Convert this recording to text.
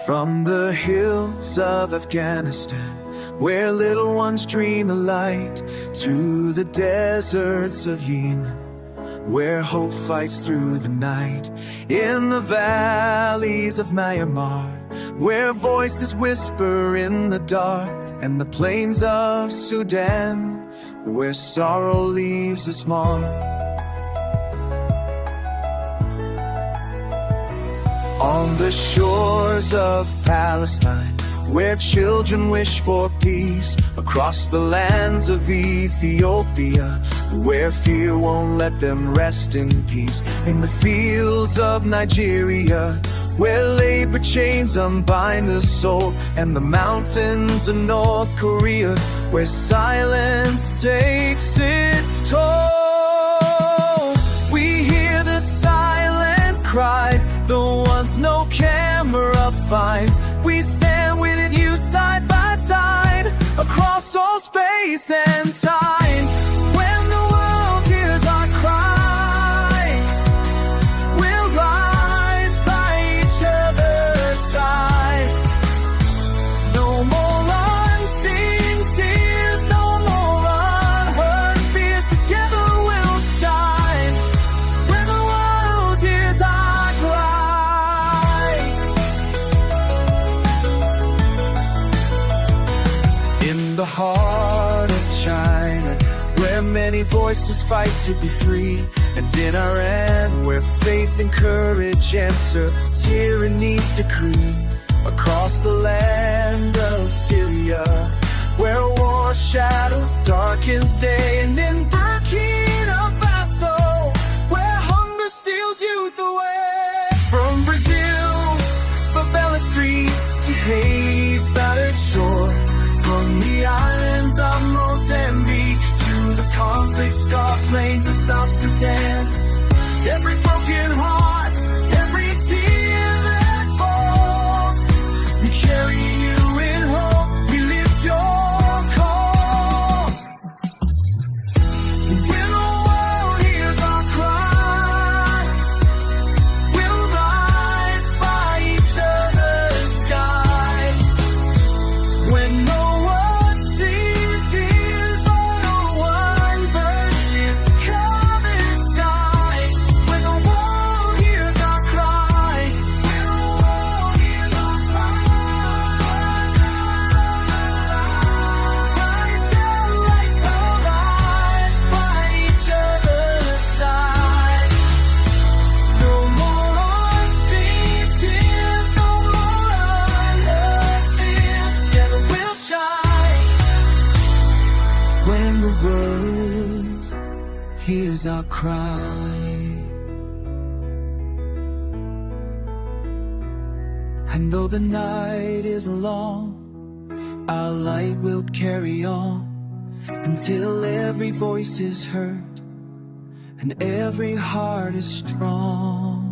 From the hills of Afghanistan, where little ones dream of light, to the deserts of Yemen, where hope fights through the night. In the valleys of Myanmar, where voices whisper in the dark, and the plains of Sudan, where sorrow leaves its mark. On the shores of Palestine, where children wish for peace, across the lands of Ethiopia, where fear won't let them rest in peace. In the fields of Nigeria, where labor chains unbind the soul, and the mountains of North Korea, where silence takes its toll. We hear the silent cries, the ones no camera finds. We stand with you side by side, across all space and time. When the world hears our cry, we'll rise by each other's side. No more unseen tears, no more unheard fears. Together we'll shine. When the world hears our cry. In the heart of China, where many voices fight to be free, and in Iran, where faith and courage answer tyranny's decree. Across the land of Syria, where war's shadow darkens day, and in Burkina Faso, where hunger steals youth away. From Brazil's favela streets to Haiti's battered shore, from the islands of Mozambique to the conflict-scarred plains of South Sudan, every broken heart, every tear that falls, we carry you in hope, we lift your call. When the world hears our cry, we'll rise by each other's sky. When no one sees tears, but one virtue's common sky. When the world hears our cry, when the world hears our cry, like our lives by each other's side. No more unseen tears, no more unheard fears. Together we'll shine. When the world hears our cry. And though the night is long, our light will carry on, until every voice is heard and every heart is strong.